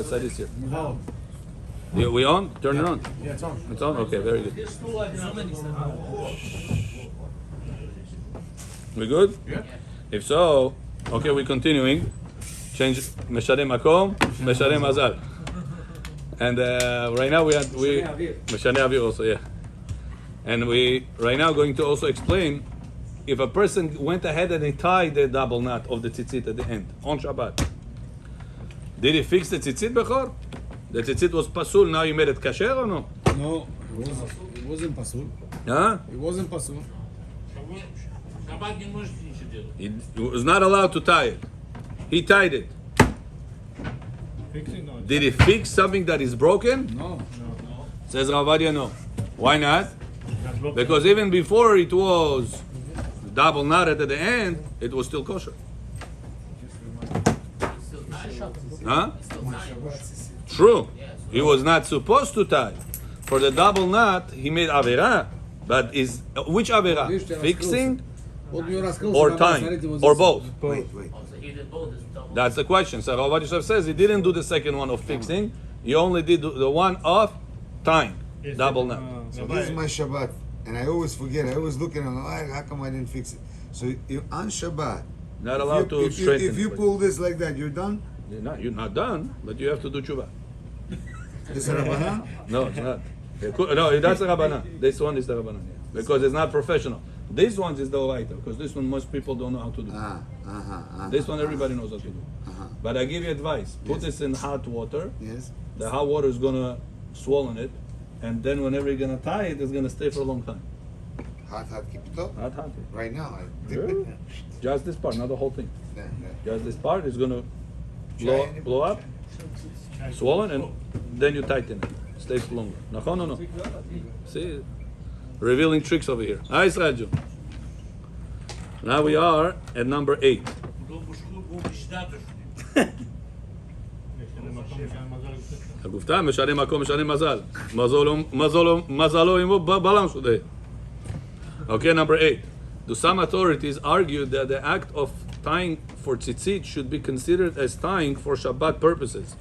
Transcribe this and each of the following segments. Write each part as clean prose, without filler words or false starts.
Side is here. No. We on? Turn it on. Yeah, it's on. It's on? Okay, very good. We good? Yeah. If so, okay, we're continuing. Change Mesharei Makom, Mesharei Mazal. And right now we Mesharei Avir also, yeah. And we right now going to also explain if a person went ahead and he tied the double knot of the tzitzit at the end on Shabbat. Did he fix the tzitzit before? The tzitzit was pasul, now you made it kasher or no? No, it wasn't pasul. Huh? It wasn't pasul. He was not allowed to tie it. He tied it. Did he fix something that is broken? No. Says Rav Ovadia, no. Why not? Because even before it was double knotted at the end, it was still kosher. Huh? True. He was not supposed to tie. For the double knot, he made avera. But is which avera? Fixing or tying? Or both? Wait. That's the question. So Rav Ovadia says he didn't do the second one of fixing. He only did the one of tying. Double knot. So this is my Shabbat, and I always forget. I always look at it and I'm like, how come I didn't fix it? So you on Shabbat, Not allowed to straighten if you it. pull this like that, you're done. You're not done, but you have to do tshuva. This is a Rabbanan? No, it's not. No, that's a Rabbanan. This one is the Rabbanan, yeah. Because it's not professional. This one is the Oraita, because this one most people don't know how to do. This one everybody knows how to do. But I give you advice. Put this in hot water. Yes. The hot water is going to swallow it. And then whenever you're going to tie it, it's going to stay for a long time. Hot, keep it up. Hot. Right now, I Yeah. dip it. Just this part, not the whole thing. Yeah. Just this part is going to Giant. blow up, swollen, and then you tighten it. Stays longer. No. See, revealing tricks over here. Nice, Raju. Now we are at number 8. הגופתה משנה מקום, משנה מזל. מזלו עמו balance today. Okay, number 8. Do some authorities argue that the act of tying for tzitzit should be considered as tying for Shabbat purposes?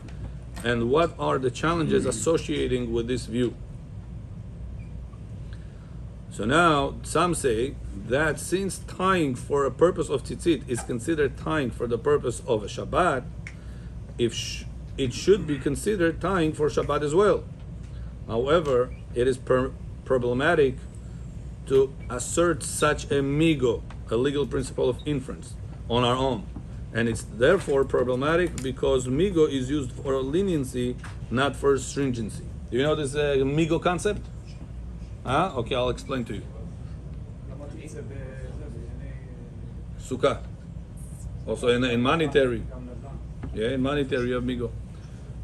And what are the challenges associating with this view? So now, some say that since tying for a purpose of tzitzit is considered tying for the purpose of a Shabbat, it should be considered tying for Shabbat as well. However, it is problematic to assert such a migo, a legal principle of inference, on our own. And it's therefore problematic because migo is used for leniency, not for stringency. Do you know this migo concept? Huh? Okay, I'll explain to you. Sukkah. Also in monetary. Yeah, in monetary you have migo.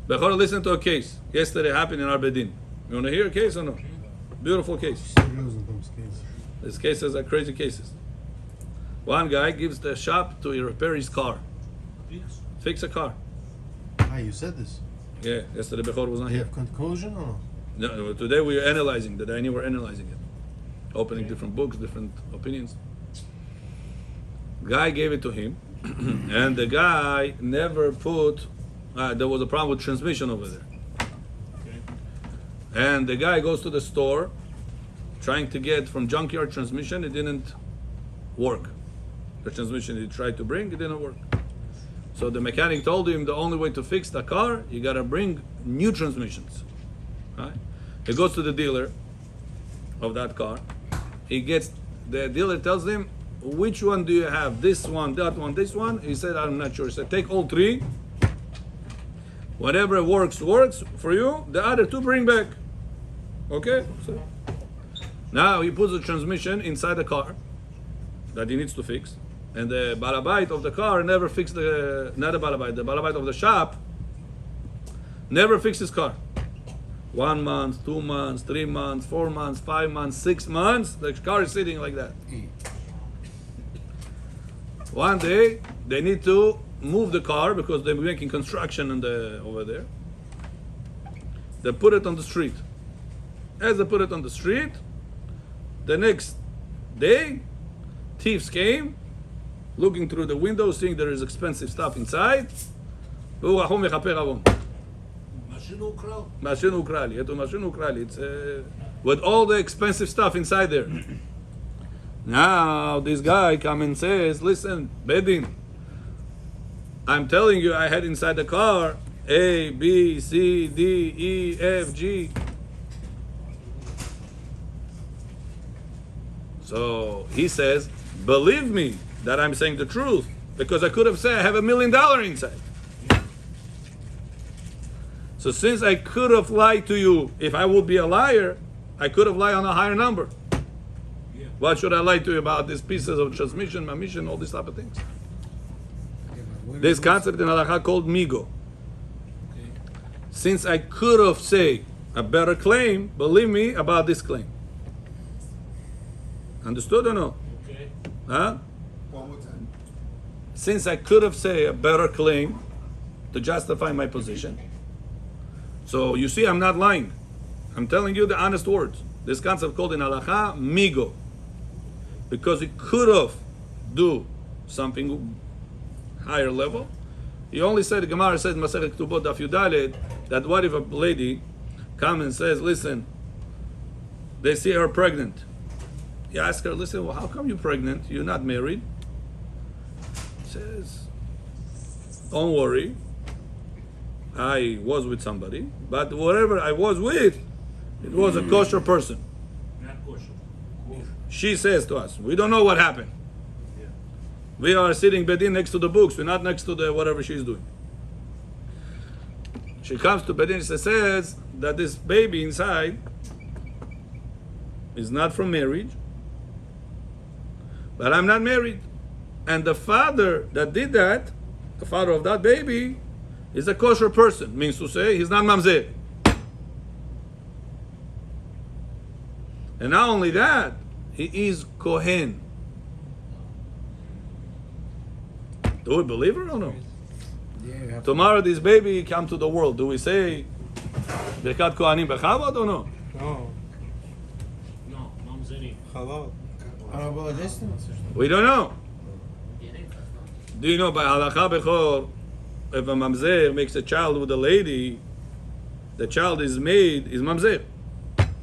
Bechor, listen to a case. Yesterday happened in Arbedin. You want to hear a case or no? Beautiful case. These cases are crazy cases. One guy gives the shop to repair his car. Fix a car. You said this. Yeah, yesterday Bechor was not Do you here. have conclusion or no? No, today we are analyzing. Today we're analyzing it. Opening different books, different opinions. Guy gave it to him, and the guy never put. There was a problem with transmission over there. And the guy goes to the store, trying to get from junkyard transmission. It didn't work. The transmission he tried to bring, it didn't work. So the mechanic told him the only way to fix the car, you gotta bring new transmissions. Right? He goes to the dealer of that car. The dealer tells him, which one do you have? This one, that one, this one? He said, I'm not sure. He said, take all three. Whatever works for you. The other two bring back. Okay? So now he puts the transmission inside the car that he needs to fix. And the balabait of the car never fixed the balabait of the shop never fixed his car. 1 month, 2 months, 3 months, 4 months, 5 months, 6 months, the car is sitting like that. One day, they need to move the car because they're making construction over there. They put it on the street. As they put it on the street, the next day, thieves came, looking through the window, seeing there is expensive stuff inside. Machine ukrali. It's with all the expensive stuff inside there. Now this guy comes and says, "Listen, Bedin, I'm telling you, I had inside the car A, B, C, D, E, F, G." So he says, "Believe me that I'm saying the truth, because I could have said I have $1 million inside." So since I could have lied to you, if I would be a liar, I could have lied on a higher number. What should I lie to you about these pieces of transmission, mamishin, all these type of things? This concept in halakha called migo. Since I could have said a better claim, believe me about this claim. Understood or no? Okay. Huh? One more time. Since I could have said a better claim to justify my position, so you see I'm not lying. I'm telling you the honest words. This concept called in halakha migo. Because he could have do something higher level. He only said, the Gemara said, Masechet Ketubot Daf Yudalet, that what if a lady comes and says, "Listen, they see her pregnant." You ask her, "Listen, well, how come you're pregnant? You're not married." She says, "Don't worry, I was with somebody, but whatever I was with, it was a kosher person." Not kosher. She says to us, "We don't know what happened. Yeah. We are sitting bedin next to the books. We're not next to the whatever she's doing." She comes to bedin. She says that this baby inside is not from marriage, but I'm not married, and the father that did that, the father of that baby, is a kosher person. Means to say he's not mamzer. And not only that, he is kohen. Do we believe her or no? Yeah, you have Tomorrow this baby come to the world. Do we say Birkat Kohanim Bechavod or no? No. No, mamzerim. Halal. How about this? We don't know. Do you know by Halakha Bechor, if a mamzer makes a child with a lady, the child is made, is mamzer.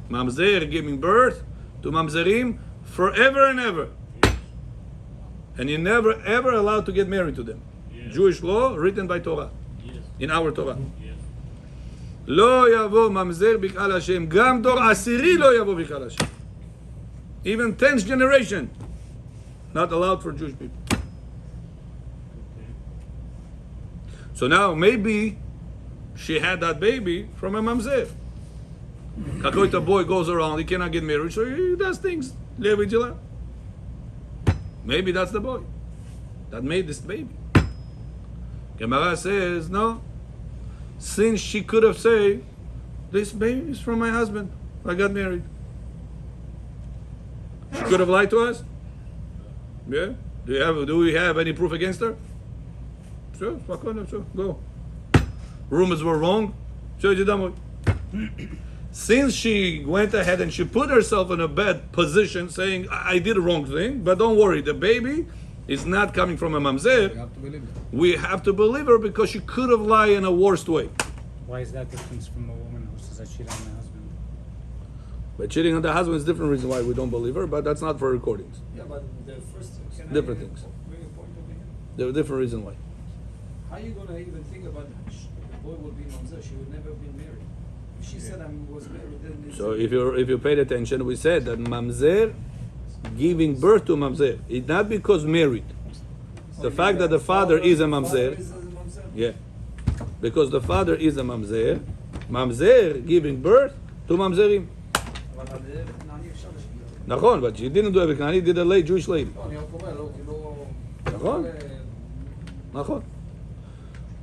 Mamzer giving birth to mamzerim forever and ever. And you're never ever allowed to get married to them. Yes. Jewish law written by Torah, Yes. in our Torah. Yes. לא יבוא ממזר בקהל השם, גם דור עשירי לא יבוא בקהל השם. Even 10th generation, not allowed for Jewish people. So now maybe she had that baby from a mamzer. Kakoita boy goes around, he cannot get married, so he does things. Maybe that's the boy that made this baby. Gemara says, no. Since she could have said, this baby is from my husband, I got married. She could have lied to us. Yeah? Do we have any proof against her? Sure, go. Rumors were wrong. Since she went ahead and she put herself in a bad position, saying, I did the wrong thing, but don't worry, the baby is not coming from a mamzer. You have to believe it. We have to believe her because she could have lied in a worst way. Why is that different from a woman who says I cheated on my husband? But cheating on the husband is a different reason why we don't believe her, but that's not for recordings. Yeah, but the first Different things. Bring a point over here. There are different reasons why. How are you gonna even think about the boy will be mamzer? She would never have been married. If she said I was married, then it's So if you paid attention, we said that mamzer giving birth to mamzer, it's not because married. The fact that the father is a mamzer, yeah, because the father is a mamzer, mamzer giving birth to mamzerim. אבל נעני אפשר לשמוע. נכון, but she didn't do it because he did a late Jewish lady. לא, אני רק אומר, לא, כאילו... נכון. נכון.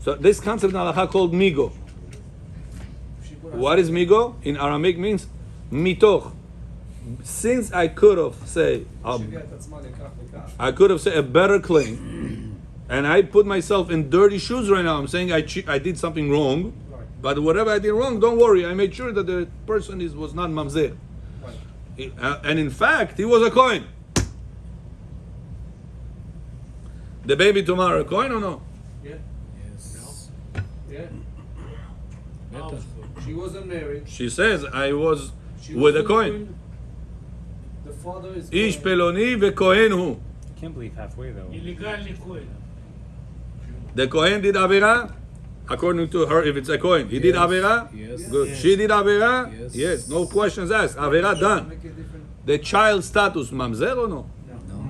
So this concept in halakha called migo. What is migo? In Aramaic means mitoch. Since I could have said, שהביאה את עצמה לכך וכך. I could have said a better claim, and I put myself in dirty shoes right now. I'm saying I did something wrong, but whatever I did wrong, don't worry. I made sure that the person was not mamzer. And in fact, he was a coin. The baby tomorrow, a coin or no? Yeah. Yes. Yeah. She wasn't married. She says, I was She with a wasn't Kohen. doing- The father is איש Kohen. פלוני וכהן הוא. You can't believe halfway though. Illegally Kohen. The Kohen did Avera. According to her, if it's a Kohen, he did Avera. Yes. Good. Yes. She did Avera. Yes. Yes. No questions asked. Avera done. Make a different. The child status, mamzer or no?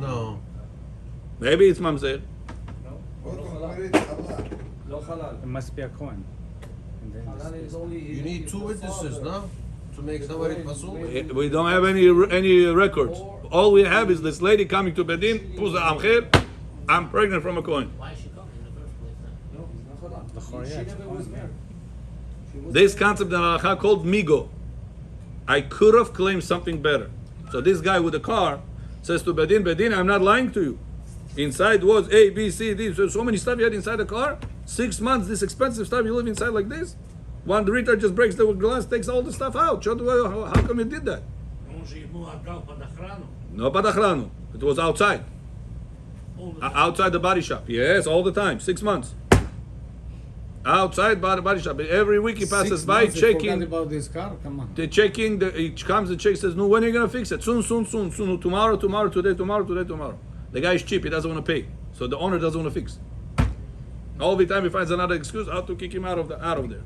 No. Maybe it's mamzer. No. לא חלל. It must be a coin. And then חלל is only. You need two witnesses, no? To make somebody pasul. We don't have any records. All we have is this lady coming to Bedin. Puza Amcher. I'm pregnant from a Kohen. Why is she coming in the first place then? No, it's not halal. The Choriyah, She it's never fine, was yeah. married. She was This concept in Halakha called migo. I could have claimed something better. So this guy with the car says to Bedin, Bedin, I'm not lying to you. Inside was A, B, C, D. So many stuff you had inside the car. 6 months, this expensive stuff you live inside like this. One retard just breaks the glass, takes all the stuff out. How come you did that? אמרו שיבנו אגב פדחרנו. No padachranu. It was outside. All the time. Outside the body shop. Yes, all the time. 6 months. Outside body shop. Every week he passes 6 by months he forgot checking. about this car. Come on. They're checking. He comes and checks. Says, "No, when are you gonna fix it? Soon. Tomorrow. Today. Tomorrow." The guy is cheap. He doesn't want to pay, so the owner doesn't want to fix. All the time he finds another excuse how to kick him out of there.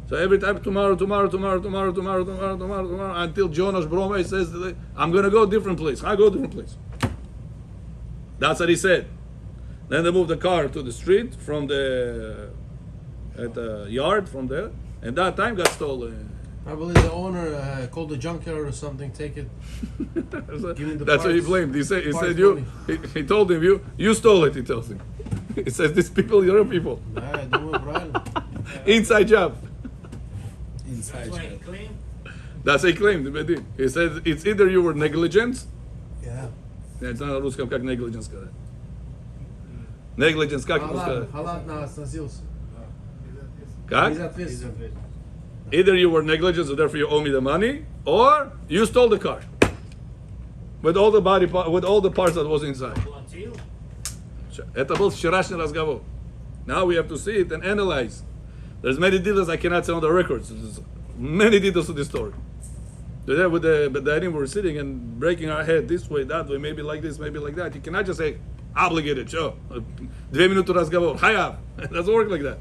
So every time tomorrow, until Jonas Brome says, "I'm gonna go different place." I go different place. That's what he said. Then they moved the car to the street from the yard from there, and that time got stolen. I believe the owner called the junkyard or something. Take it. Give me the That's what he parts. blamed. He said Parts you. money. He told him you stole it. He tells him. He says these people, your people, Yeah, don't worry, Brian. inside job. Inside. That's why he claimed. That's what he claimed. Bedin. He says it's either you were negligent. Yeah. Это на русском как negligence сказать. Negligence как ему сказать? Халат на сносился. Как? He's ответственный. Either you were negligent, so therefore you owe me the money, or you stole the car with all the with all the parts that was inside. платил. Это был вчерашний разговор. Now we have to see it and analyze. There's many details I cannot say on the records. There's many details to this story. Today with the Dayanim we were sitting and breaking our head this way, that way, maybe like this, maybe like that. You cannot just say obligated. Sure, 2 minutes разговор. Hayav. It doesn't work like that.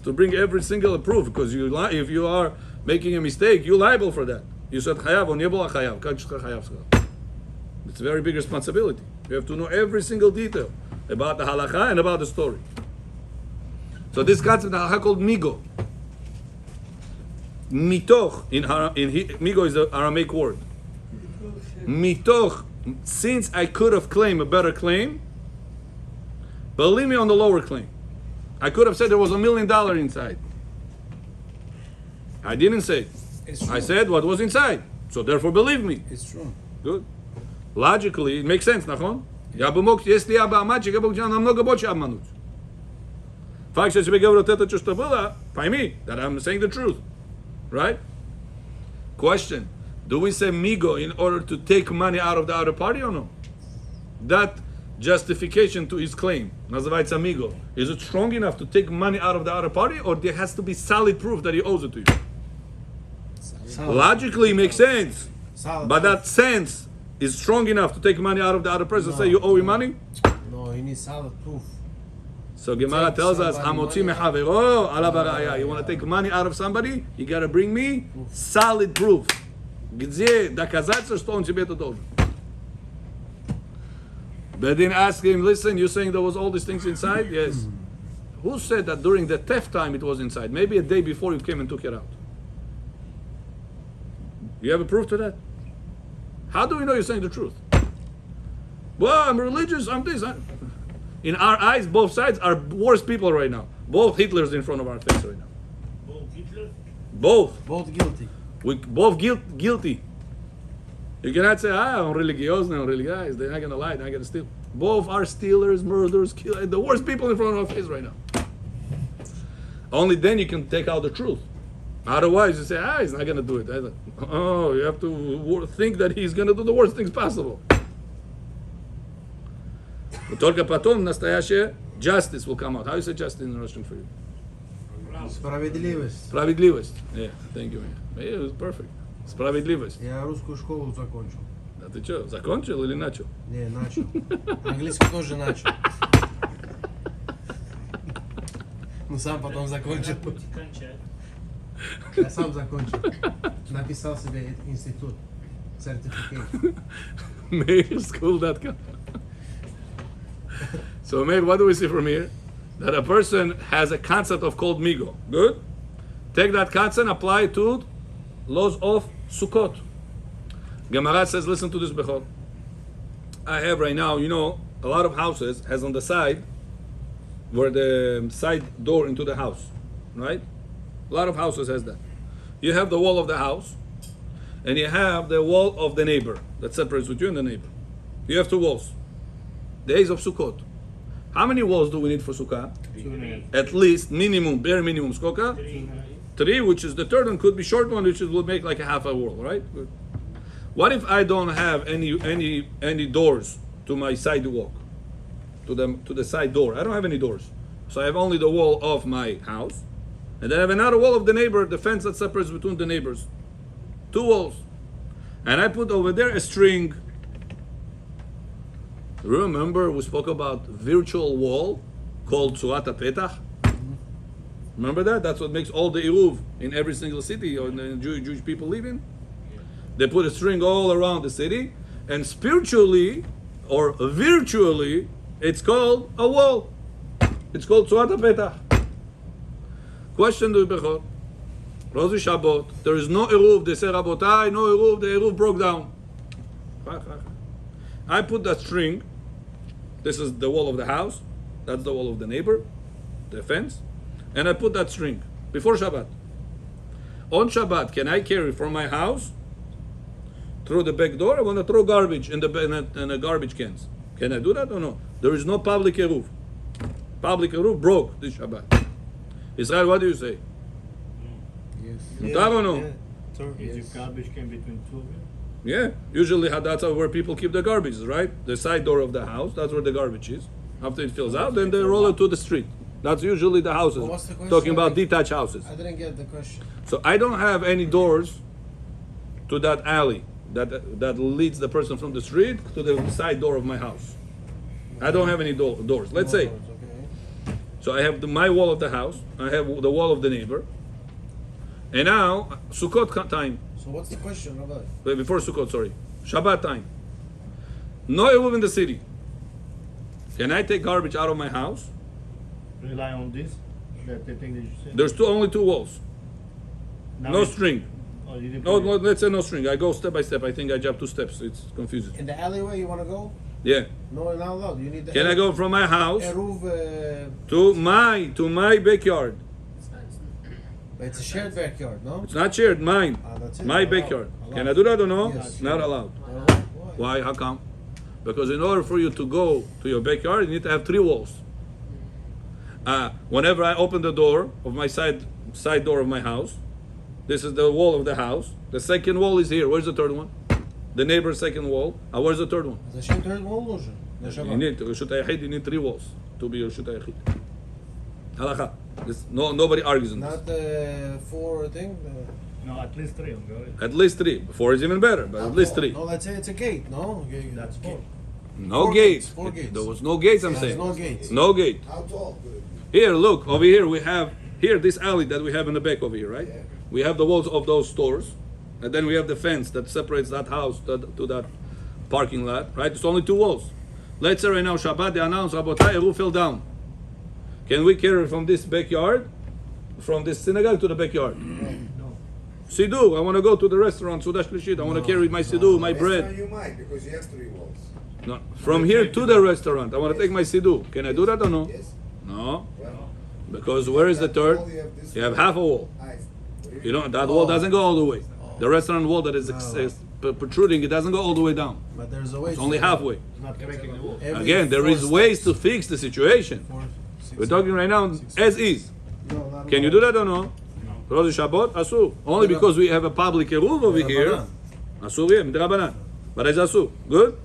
To bring every single proof, because if you are making a mistake, you're liable for that. You said chayav, on yebola chayav. It's a very big responsibility. You have to know every single detail about the halakha and about the story. So this concept of halakha called migo. Mitoch migo is the Aramaic word. Mitoch, since I could have claimed a better claim, believe me on the lower claim. I could have said there was $1 million inside. I didn't say. It's true. I said what was inside. So therefore believe me. It's true. Good. Logically, it makes sense, נכון? Я бы мог, если я бы обманщик, я бы тебя намного больше обмануть. Факт, что я тебе говорю, вот это что было, пойми, that I'm saying the truth. Right? Question. Do we say migo in order to take money out of the other party or no? That justification to his claim, называется migo. Is it strong enough to take money out of the other party, or there has to be solid proof that he owes it to you? Logically, it makes sense. Solid But proof. that sense is strong enough to take money out of the other person, say you owe him money? No, he needs solid proof. So Gemara Take tells us, somebody "Hamotzi money mechavero ala baraya." You want to take money out of somebody? You got to bring me solid proof. Где доказательство, что он тебе это должен? Bedin asked him, "Listen, you're saying there was all these things inside?" Yes. Who said that during the theft time it was inside? Maybe a day before you came and took it out. You have a proof to that? How do we know you're saying the truth? Well, I'm religious. I'm this. In our eyes, both sides are worse people right now. Both Hitlers in front of our face right now. Both Hitler. Both. Both guilty. We both guilty. You cannot say, I'm religious, I'm religious. They're not going to lie, they're not going to steal. Both are stealers, murderers, killers, the worst people in front of our face right now. Only then you can take out the truth. Otherwise, you say, he's not going to do it. Oh, you have to think that he's going to do the worst things possible. Только потом настоящее justice will come out. How you say justice in Russian for you? Справедливость. Справедливость. Yeah, thank you. Yeah, it was perfect. Справедливость. Я русскую школу закончил. А ты что, закончил или начал? Не, начал. Английский тоже начал. Ну сам потом закончил. Будете кончать. Я сам закончил. Написал себе институт. Certificate. Mairschool.com. So, Meir, what do we see from here? That a person has a concept of called migo. Good? Take that concept, apply it to laws of Sukkot. Gemara says, listen to this, Bechol. I have right now, you know, a lot of houses has on the side, where the side door into the house, right? A lot of houses has that. You have the wall of the house, and you have the wall of the neighbor that separates with you and the neighbor. You have two walls. Days of Sukkot. How many walls do we need for Sukkah? At least minimum, bare minimum, skoka? Three, which is the third one, could be short one, which will make like a half a wall, right? Good. What if I don't have any doors to my sidewalk, to the side door? I don't have any doors, so I have only the wall of my house, and then I have another wall of the neighbor, the fence that separates between the neighbors. Two walls, and I put over there a string. Remember we spoke about virtual wall called Tzurat Petach? Remember that? That's what makes all the Eruv in every single city or the Jewish people live in. They put a string all around the city, and spiritually or virtually, it's called a wall. It's called Tzurat Petach. Question to Bechor. Rosh Shabbat. There is no Eruv. They say, Rabotai, no Eruv. The Eruv broke down. I put that string. This is the wall of the house. That's the wall of the neighbor, the fence. And I put that string before Shabbat. On Shabbat, can I carry from my house through the back door? I want to throw garbage in the garbage cans. Can I do that or no? There is no public eruv. Public eruv broke this Shabbat. Israel, what do you say? Yes. Mutar or no? Is your garbage can between two of you? Yeah. Usually that's where people keep the garbage, right? The side door of the house. That's where the garbage is. After it fills out, then they roll it to the street. That's usually the houses. Well, what's the question? Talking about detached houses. I didn't get the question. So I don't have any doors to that alley that leads the person from the street to the side door of my house. I don't have any doors. Let's say. Okay. So I have my wall of the house. I have the wall of the neighbor. And now Sukkot time. So what's the question about? Before Sukkot, sorry. Shabbat time. No eruv in the city. Can I take garbage out of my house? Rely on this? That the thing that you said? There's only two walls. Now No it- string. Oh, you didn't No, put it- let's say no string. I go step by step. I think I jump 2 steps. It's confusing. In the alleyway you want to go? Yeah. No, not allowed. You need the Can I go from my house Eruv, to my backyard? it's a shared backyard, no? It's not shared. Mine. That's it. My Allowed. backyard. Allowed. Can I do that or no? Yes. Not allowed. Why? Why? How come? Because in order for you to go to your backyard, you need to have 3 walls. Whenever I open the door of my side door of my house, this is the wall of the house. The second wall is here. Where's the third one? The neighbor's second wall. Where's the third one? Зачем third wall нужен? На You Shabbat. need Reshut HaYachid, you need 3 walls to be Reshut HaYachid. Halacha. Nobody argues on this. Not 4 thing? No, at least 3. Okay. At least 3. 4 is even better, but at least 3. No, let's say it's a gate, no? That's four. gate. No 4 gates. gates, 4 gates. There was no gates, I'm There's saying. no gates. No gate. How tall could it be? Here, look, over here we have, this alley that we have in the back over here, right? Yeah. We have the walls of those stores, and then we have the fence that separates that house to that parking lot, right? It's only 2 walls. Let's say right now, Shabbat, they announce, Rabotai, a roof fell down. Can we carry from this backyard, from this synagogue to the backyard? No. Siddur, I want to go to the restaurant, Sudash Lishit, I want to carry my siddur, my Restaurant bread. you might, because you have 3 walls. No. From here to the restaurant, I want to take my siddur. Can I do that or no? Yes. No. Well, Because where is the third? wall, you have this You have wall. half a wall. Nice. You don't. That wall doesn't go all the way. The restaurant wall that is protruding, it doesn't go all the way down. But there's a way. It's to- only halfway. It's not breaking the wall. Every Again, there 4 is ways to steps. fix the situation. 4, 6, We're talking right now as is. No, not Can you do that or no? Rosh Shabbat, asu. Only because we have a public eruv over here. Asu, yeah, midrabanan. But it's asu. Good.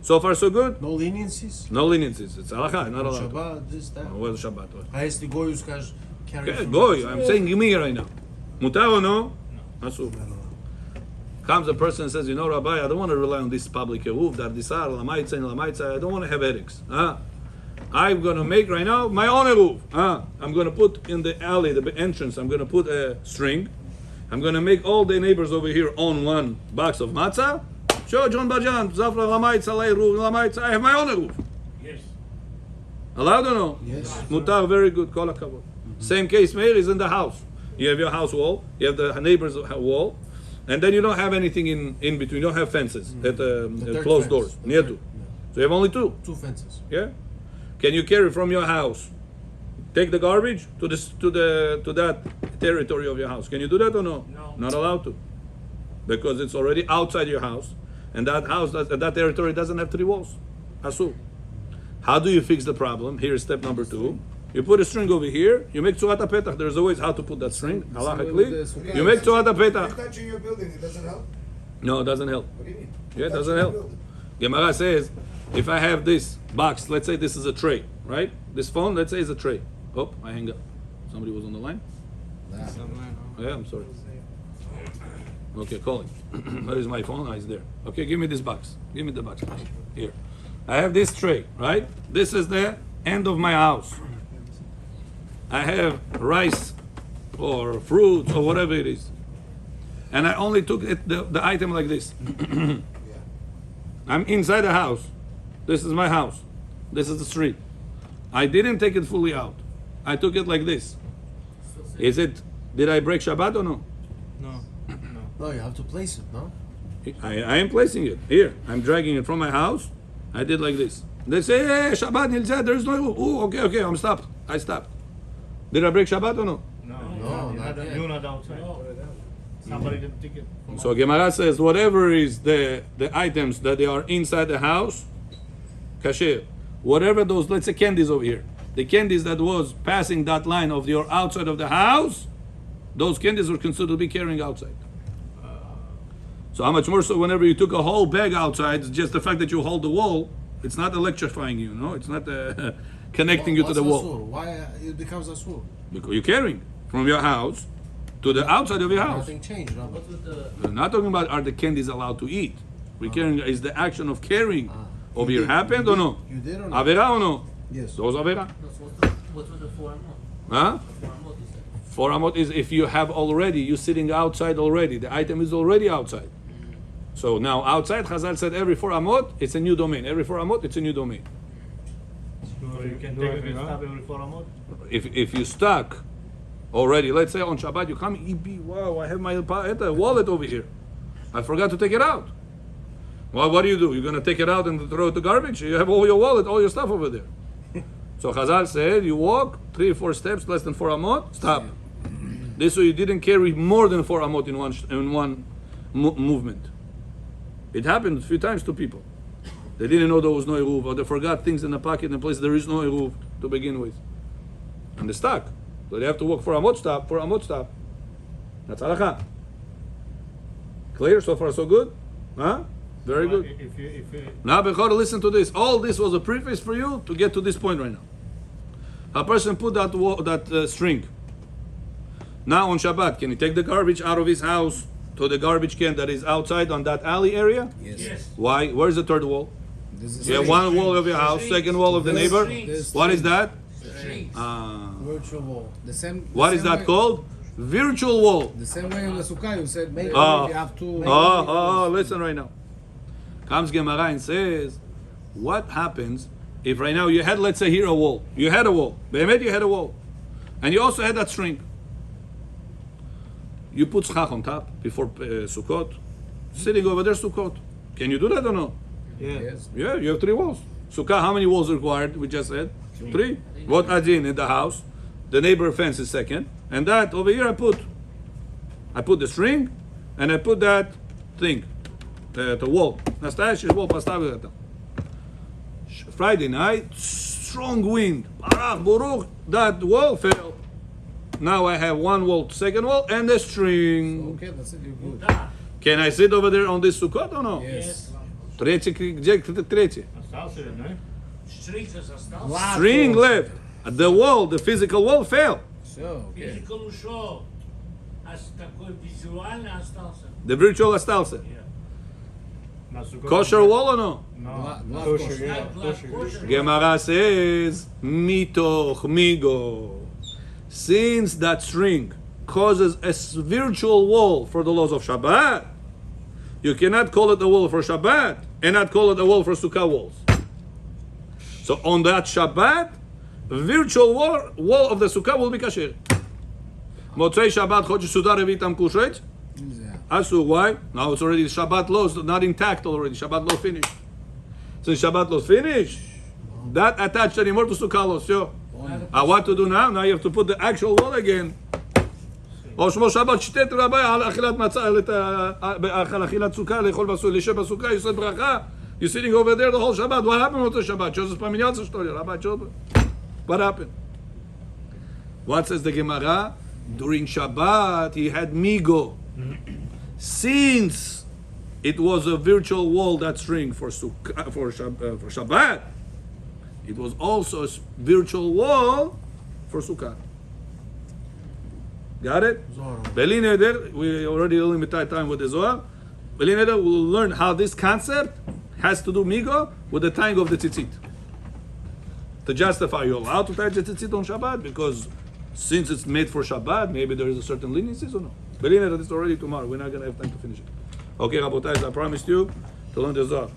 So far, so good. No leniencies? No leniencies. It's halacha, not allowed. Shabbat, this, that. Well, Shabbat. А если Гою скажешь, carry Okay, from boy, outside. I'm saying me right now. Mutar or no? Asur. Comes a person and says, you know, Rabbi, I don't want to rely on this public eruv, dardisar, lamaitza, and lamaitza. I don't want to have headaches. I'm going to make right now my own eruv. I'm going to put in the alley, the entrance, I'm going to put a string. I'm going to make all the neighbors over here own one box of matzah. Sure, John Bajan, Zafra, lamaitza, eruv, lamaitza. I have my own eruv. Yes. Allowed or no? Yes. Mutar, very good. Kol hakavod. Same case, Meir, is in the house. You have your house wall, you have the neighbor's wall, and then you don't have anything in between. You don't have fences at third closed fence. doors, The near third- to. yeah. So you have only two. 2 fences. Yeah. Can you carry from your house? Take the garbage to that territory of your house. Can you do that or no? No. Not allowed to, because it's already outside your house, and that that territory doesn't have 3 walls. Asu. How do you fix the problem? Here's step number 2. You put a string over here. You make tzurat petach. There's always how to put that string. Halachically, you make tzurat You're petach. touching your building, it doesn't help? No, it doesn't help. What do you mean? Yeah, it Touching doesn't your help. building. Gemara says, if I have this box, let's say this is a tray, right? This phone, let's say, is a tray. Oh, I hang up. Somebody was on the line? Yeah, I'm sorry. Okay, call him. Where is my phone? Ah, it's there. Okay, give me this box. Give me the box. Here. I have this tray, right? This is the end of my house. I have rice or fruits or whatever it is. And I only took the item like this. I'm inside the house. This is my house. This is the street. I didn't take it fully out. I took it like this. Did I break Shabbat or no? No. No, you have to place it, no? I am placing it here. I'm dragging it from my house. I did like this. They say, hey, Shabbat, Nilzad, there's no. Oh, okay, I'm stopped. I stopped. Did I break Shabbat or no? No. No, not yet. You're not outside. Somebody didn't take it. So Gemara says, whatever is the items that they are inside the house, kasher. Whatever those, let's say candies over here. The candies that was passing that line of your outside of the house, those candies were considered to be carrying outside. So how much more so whenever you took a whole bag outside, it's just the fact that you hold the wall, it's not electrifying you, no? It's not connecting you to What's the wall. asur? Why it becomes asur? Because you're carrying from your house to the outside of your house. Nothing changed, Rabbi. We're not talking about are the candies allowed to eat. We're carrying is the action of carrying over here happened or no? You did or not? Avera or no? Yes. Those avera. What was the 4 amot? Huh? 4 amot you said. 4 amot is if you have already, you're sitting outside already. The item is already outside. So now outside, Chazal said every 4 amot, it's a new domain. Every 4 amot, it's a new domain. So you can take it and stop every 4 months. If you stuck already, let's say on Shabbat, you come, wow, I have my wallet over here. I forgot to take it out. Well, what do? You're going to take it out and throw it to garbage? You have all your wallet, all your stuff over there. So Chazal said, you walk 3 or 4 steps, less than 4 amot, stop. This way you didn't carry more than 4 amot in one movement. It happened a few times to people. They didn't know there was no eruv, or they forgot things in the pocket in a place there is no eruv to begin with. And they're stuck. So they have to walk 4 amot stop, 4 amot stop. That's halakha. Clear? So far so good? Huh? Very good. If you Now, Bechor, listen to this. All this was a preface for you to get to this point right now. A person put that string. Now on Shabbat, can he take the garbage out of his house to the garbage can that is outside on that alley area? Yes. Why? Where's the third wall? This is You have one wall of your house, second wall of the neighbor. This What is that? Streets. Virtual wall. the same. What the is same that way- called? Virtual wall. The same way on the sukkah, you said maybe Oh. you have to. Listen right now. Comes Gemara and says, what happens if right now you had, let's say here a wall. You had a wall. Behemet, you had a wall. And you also had that string. You put schach on top before Sukkot. Sitting over there, Sukkot. Can you do that or no? Yes. Yeah, you have 3 walls. Sukkah, how many walls required? We just said 3. What adds in the house? The neighbor fence is second. And that over here I put the string and I put that thing. The wall. Настоящий wall поставил это. Friday night, strong wind. Barach, Baruch, that wall fell. Now I have 1 wall, second wall, and a string. Okay, that's it. You're good. Can I sit over there on this Sukkot or no? Yes. Третий, где третий? остался, no? Streets is a stuff. Wow. String left. The wall, the physical wall fell. Все, окей. Physical show. Такой визуальный остался. The virtual остался. На сукот. Kosher wall or no? No. Glad Kosher, kosher. yeah, Glad kosher. kosher. Gemara says, mitoch migo. Since that string causes a virtual wall for the laws of Shabbat, you cannot call it a wall for Shabbat and not call it a wall for Sukkah walls. So on that Shabbat, virtual wall of the Sukkah will be kasher. Motzei Shabbat chodesh Sudar Revitam Kushet. נזהר. Asu, why? Now it's already Shabbat laws, not intact already. Shabbat law finished. Since Shabbat laws finished, that attached anymore to Sukkah laws. So, what to do now? Now you have to put the actual wall again. או שמו שבת שתת רבי על אכילת מצה, על אכילת סוכה, לאכול בסוכה, לשב בסוכה, יוסד ברכה. You're sitting over there the whole Shabbat. What happened with the Shabbat? Shows us pamilyatza story. Rabbi Children. What happened? What says the Gemara? During Shabbat, he had migo. Since it was a virtual wall, that string for Shabbat, it was also a virtual wall for Sukkah. Got it? Beli Neder, we already limited time with the Zohar. Beli Neder will learn how this concept has to do migo with the tying of the tzitzit. To justify, you're allowed to tie the tzitzit on Shabbat because since it's made for Shabbat, maybe there is a certain leniency or no. Beli Neder, this is already tomorrow. We're not going to have time to finish it. Okay, Rabotais, I promised you to learn the Zohar.